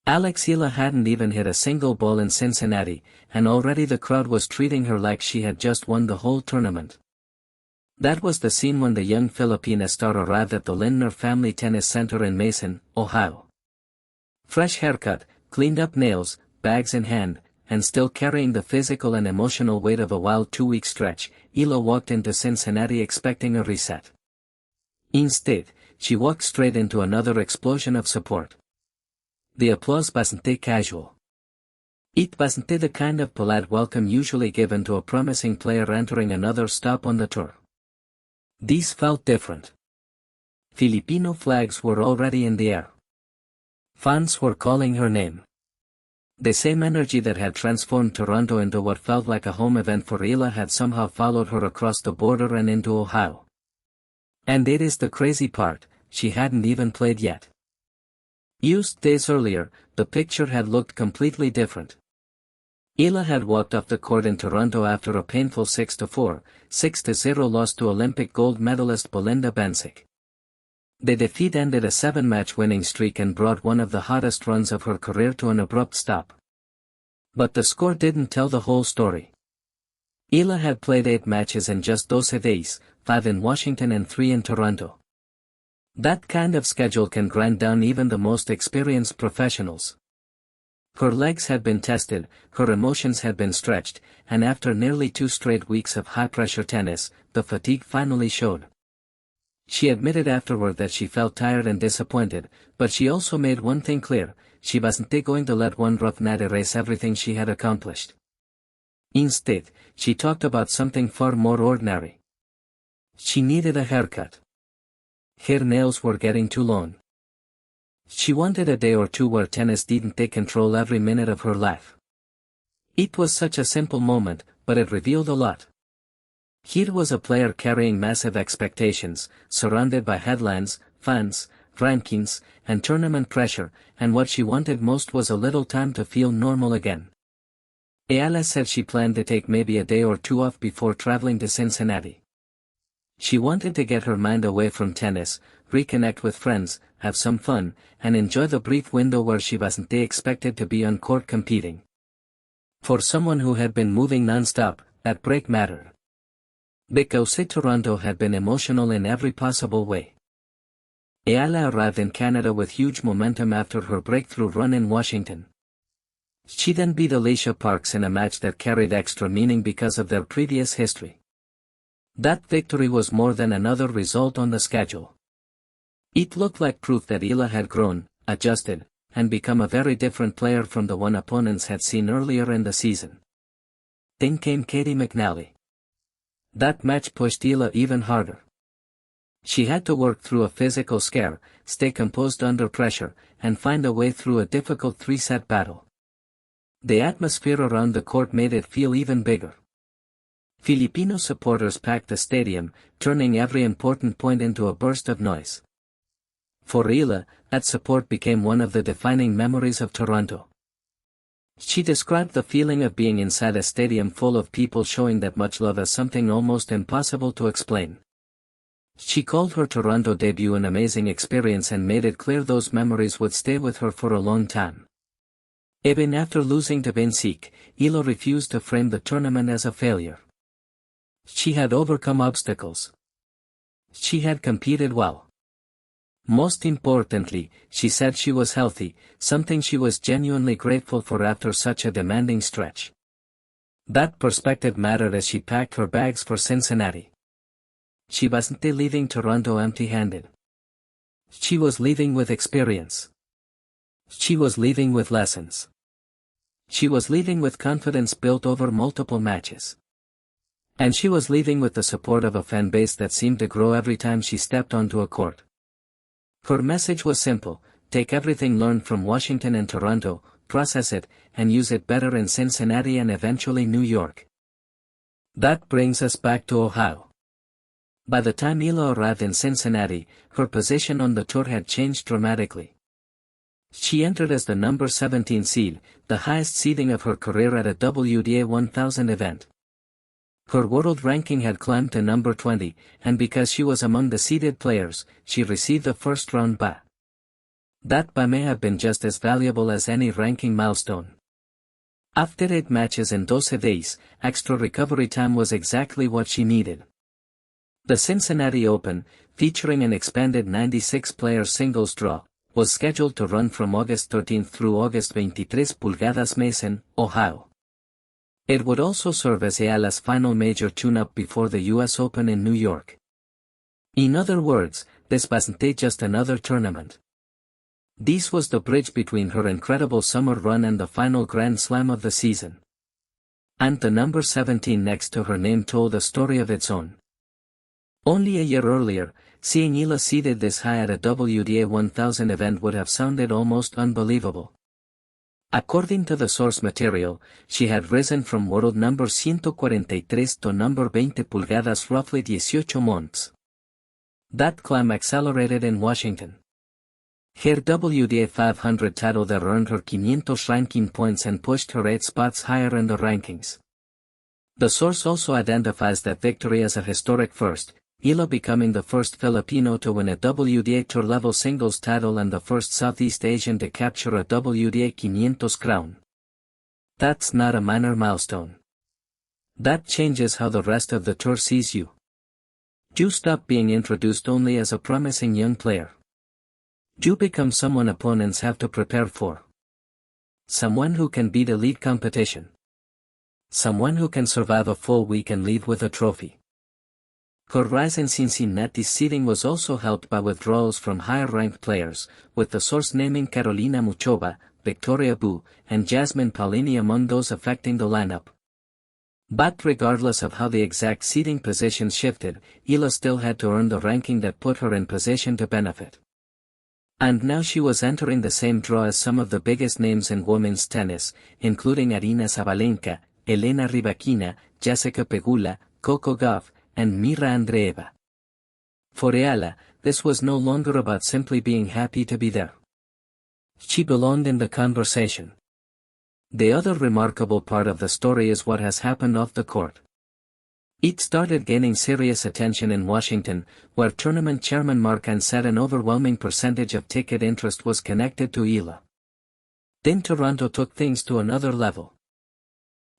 Alex Eala hadn't even hit a single ball in Cincinnati, and already the crowd was treating her like she had just won the whole tournament. That was the scene when the young Filipina star arrived at the Lindner Family Tennis Center in Mason, Ohio. Fresh haircut, cleaned-up nails, bags in hand, and still carrying the physical and emotional weight of a wild 2-week stretch, Eala walked into Cincinnati expecting a reset. Instead, she walked straight into another explosion of support. The applause wasn't casual. It wasn't the kind of polite welcome usually given to a promising player entering another stop on the tour. These felt different. Filipino flags were already in the air. Fans were calling her name. The same energy that had transformed Toronto into what felt like a home event for Eala had somehow followed her across the border and into Ohio. And it is the crazy part, she hadn't even played yet. Just days earlier, the picture had looked completely different. Eala had walked off the court in Toronto after a painful 6-4, 6-0 loss to Olympic gold medalist Belinda Bencic. The defeat ended a 7-match winning streak and brought one of the hottest runs of her career to an abrupt stop. But the score didn't tell the whole story. Eala had played 8 matches in just 12 days, 5 in Washington and 3 in Toronto. That kind of schedule can grind down even the most experienced professionals. Her legs had been tested, her emotions had been stretched, and after nearly 2 straight weeks of high-pressure tennis, the fatigue finally showed. She admitted afterward that she felt tired and disappointed, but she also made one thing clear: she wasn't going to let one rough night erase everything she had accomplished. Instead, she talked about something far more ordinary. She needed a haircut. Her nails were getting too long. She wanted a day or two where tennis didn't take control every minute of her life. It was such a simple moment, but it revealed a lot. Here was a player carrying massive expectations, surrounded by headlines, fans, rankings, and tournament pressure, and what she wanted most was a little time to feel normal again. Eala said she planned to take maybe a day or two off before traveling to Cincinnati. She wanted to get her mind away from tennis, reconnect with friends, have some fun, and enjoy the brief window where she wasn't expected to be on court competing. For someone who had been moving non-stop, that break mattered. Because Toronto had been emotional in every possible way. Eala arrived in Canada with huge momentum after her breakthrough run in Washington. She then beat Alicia Parks in a match that carried extra meaning because of their previous history. That victory was more than another result on the schedule. It looked like proof that Eala had grown, adjusted, and become a very different player from the one opponents had seen earlier in the season. Then came Katie McNally. That match pushed Eala even harder. She had to work through a physical scare, stay composed under pressure, and find a way through a difficult 3-set battle. The atmosphere around the court made it feel even bigger. Filipino supporters packed the stadium, turning every important point into a burst of noise. For Eala, that support became one of the defining memories of Toronto. She described the feeling of being inside a stadium full of people showing that much love as something almost impossible to explain. She called her Toronto debut an amazing experience and made it clear those memories would stay with her for a long time. Even after losing to Bencic, Eala refused to frame the tournament as a failure. She had overcome obstacles. She had competed well. Most importantly, she said she was healthy, something she was genuinely grateful for after such a demanding stretch. That perspective mattered as she packed her bags for Cincinnati. She wasn't leaving Toronto empty-handed. She was leaving with experience. She was leaving with lessons. She was leaving with confidence built over multiple matches. And she was leaving with the support of a fan base that seemed to grow every time she stepped onto a court. Her message was simple: take everything learned from Washington and Toronto, process it, and use it better in Cincinnati and eventually New York. That brings us back to Ohio. By the time Eala arrived in Cincinnati, her position on the tour had changed dramatically. She entered as the number 17 seed, the highest seeding of her career at a WTA 1000 event. Her world ranking had climbed to number 20, and because she was among the seeded players, she received a first-round bye. That may have been just as valuable as any ranking milestone. After 8 matches in 12 days, extra recovery time was exactly what she needed. The Cincinnati Open, featuring an expanded 96-player singles draw, was scheduled to run from August 13 through August 23 pulgadas Mason, Ohio. It would also serve as Eala's final major tune-up before the US Open in New York. In other words, this wasn't just another tournament. This was the bridge between her incredible summer run and the final Grand Slam of the season. And the number 17 next to her name told a story of its own. Only a year earlier, seeing Eala seated this high at a WTA 1000 event would have sounded almost unbelievable. According to the source material, she had risen from world number 143 to number 20 pulgadas roughly 18 months. That climb accelerated in Washington. Her WTA 500 title there earned her 500 ranking points and pushed her 8 spots higher in the rankings. The source also identifies that victory as a historic first, Eala becoming the first Filipino to win a WTA Tour-level singles title and the first Southeast Asian to capture a WTA 500 crown. That's not a minor milestone. That changes how the rest of the tour sees you. You stop being introduced only as a promising young player. You become someone opponents have to prepare for. Someone who can beat elite competition. Someone who can survive a full week and leave with a trophy. Her rise in Cincinnati's seeding was also helped by withdrawals from higher-ranked players, with the source naming Carolina Muchova, Victoria Bu, and Jasmine Paolini among those affecting the lineup. But regardless of how the exact seeding positions shifted, Eala still had to earn the ranking that put her in position to benefit. And now she was entering the same draw as some of the biggest names in women's tennis, including Aryna Sabalenka, Elena Rybakina, Jessica Pegula, Coco Gauff, and Mira Andreeva. For Eala, this was no longer about simply being happy to be there. She belonged in the conversation. The other remarkable part of the story is what has happened off the court. It started gaining serious attention in Washington, where tournament chairman Markan said an overwhelming percentage of ticket interest was connected to Eala. Then Toronto took things to another level.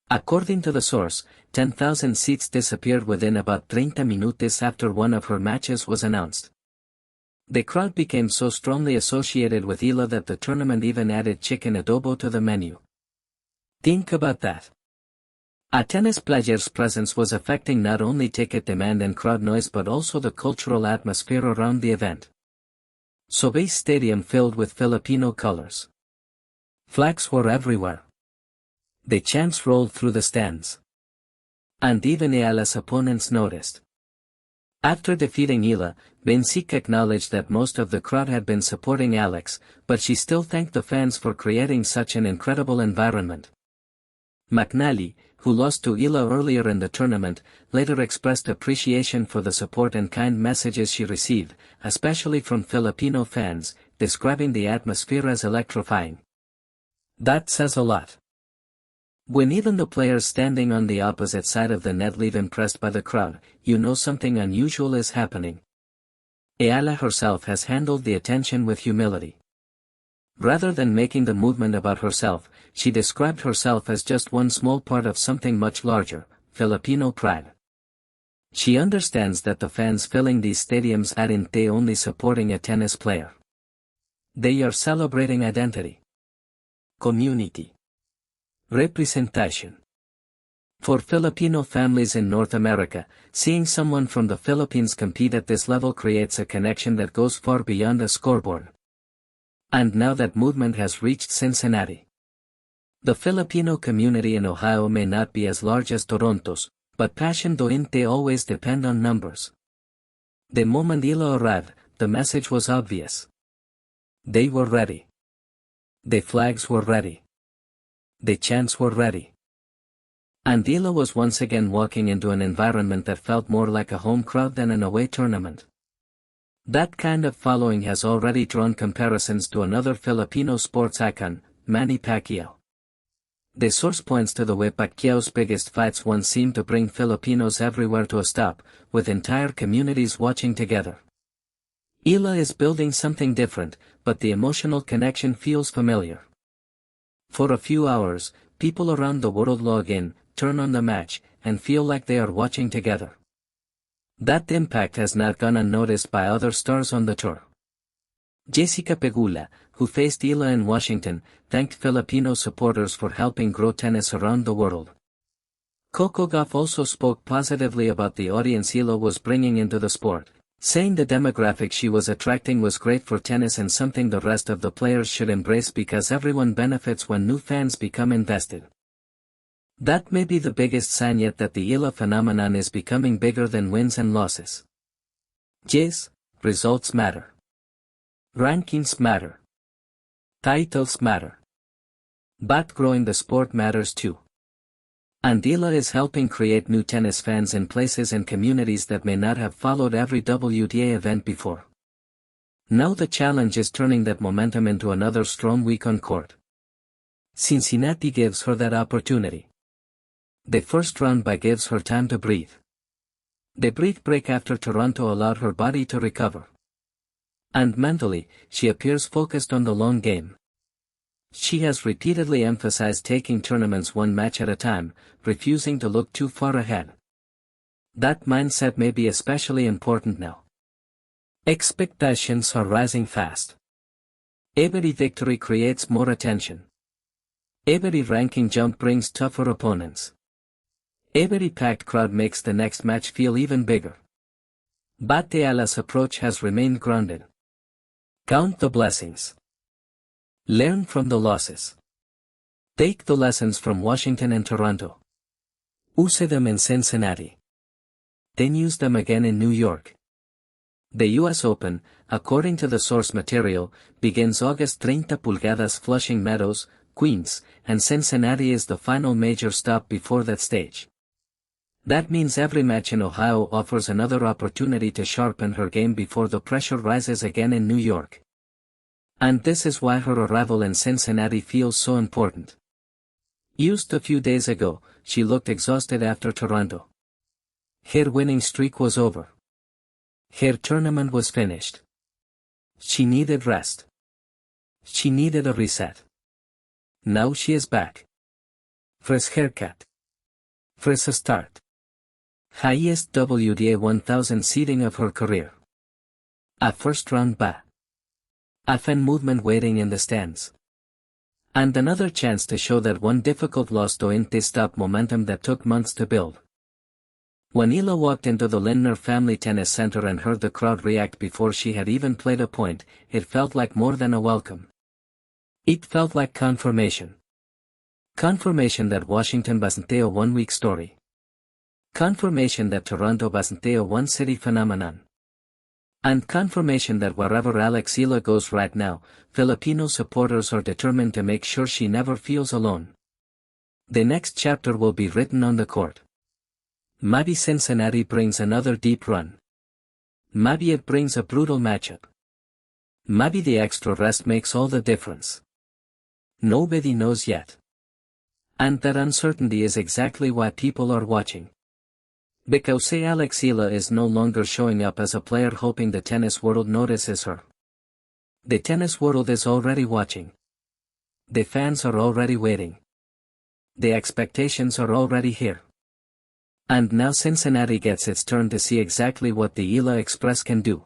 According to the source, 10,000 seats disappeared within about 30 minutes after one of her matches was announced. The crowd became so strongly associated with Eala that the tournament even added chicken adobo to the menu. Think about that. A tennis player's presence was affecting not only ticket demand and crowd noise but also the cultural atmosphere around the event. Sobeys Stadium filled with Filipino colors. Flags were everywhere. The chants rolled through the stands. And even Eala's opponents noticed. After defeating Eala, Benzik acknowledged that most of the crowd had been supporting Alex, but she still thanked the fans for creating such an incredible environment. McNally, who lost to Eala earlier in the tournament, later expressed appreciation for the support and kind messages she received, especially from Filipino fans, describing the atmosphere as electrifying. That says a lot. When even the players standing on the opposite side of the net leave impressed by the crowd, you know something unusual is happening. Eala herself has handled the attention with humility. Rather than making the movement about herself, she described herself as just one small part of something much larger, Filipino pride. She understands that the fans filling these stadiums aren't only supporting a tennis player. They are celebrating identity, community, representation. For Filipino families in North America, seeing someone from the Philippines compete at this level creates a connection that goes far beyond a scoreboard. And now that movement has reached Cincinnati. The Filipino community in Ohio may not be as large as Toronto's, but passion doesn't always depend on numbers. The moment Eala arrived, the message was obvious. They were ready. The flags were ready. The chants were ready. And Eala was once again walking into an environment that felt more like a home crowd than an away tournament. That kind of following has already drawn comparisons to another Filipino sports icon, Manny Pacquiao. The source points to the way Pacquiao's biggest fights once seemed to bring Filipinos everywhere to a stop, with entire communities watching together. Eala is building something different, but the emotional connection feels familiar. For a few hours, people around the world log in, turn on the match, and feel like they are watching together. That impact has not gone unnoticed by other stars on the tour. Jessica Pegula, who faced Eala in Washington, thanked Filipino supporters for helping grow tennis around the world. Coco Gauff also spoke positively about the audience Eala was bringing into the sport, saying the demographic she was attracting was great for tennis and something the rest of the players should embrace because everyone benefits when new fans become invested. That may be the biggest sign yet that the Eala phenomenon is becoming bigger than wins and losses. Yes, results matter. Rankings matter. Titles matter. But growing the sport matters too. And Eala is helping create new tennis fans in places and communities that may not have followed every WTA event before. Now the challenge is turning that momentum into another strong week on court. Cincinnati gives her that opportunity. The first round by gives her time to breathe. The brief break after Toronto allowed her body to recover. And mentally, she appears focused on the long game. She has repeatedly emphasized taking tournaments one match at a time, refusing to look too far ahead. That mindset may be especially important now. Expectations are rising fast. Every victory creates more attention. Every ranking jump brings tougher opponents. Every packed crowd makes the next match feel even bigger. But Eala's approach has remained grounded. Count the blessings. Learn from the losses. Take the lessons from Washington and Toronto. Use them in Cincinnati. Then use them again in New York. The US Open, according to the source material, begins August 30 pulgadas Flushing Meadows, Queens, and Cincinnati is the final major stop before that stage. That means every match in Ohio offers another opportunity to sharpen her game before the pressure rises again in New York. And this is why her arrival in Cincinnati feels so important. Just a few days ago, she looked exhausted after Toronto. Her winning streak was over. Her tournament was finished. She needed rest. She needed a reset. Now she is back. Fresh haircut. Fresh start. Highest WTA 1000 seeding of her career. A first round bye. A fan movement waiting in the stands. And another chance to show that one difficult loss didn't stop momentum that took months to build. When Eala walked into the Lindner Family Tennis Center and heard the crowd react before she had even played a point, it felt like more than a welcome. It felt like confirmation. Confirmation that Washington wasn't a one-week story. Confirmation that Toronto wasn't a one-city phenomenon. And confirmation that wherever Alex Eala goes right now, Filipino supporters are determined to make sure she never feels alone. The next chapter will be written on the court. Maybe Cincinnati brings another deep run. Maybe it brings a brutal matchup. Maybe the extra rest makes all the difference. Nobody knows yet. And that uncertainty is exactly why people are watching. Because Alex Eala is no longer showing up as a player hoping the tennis world notices her. The tennis world is already watching. The fans are already waiting. The expectations are already here. And now Cincinnati gets its turn to see exactly what the Eala Express can do.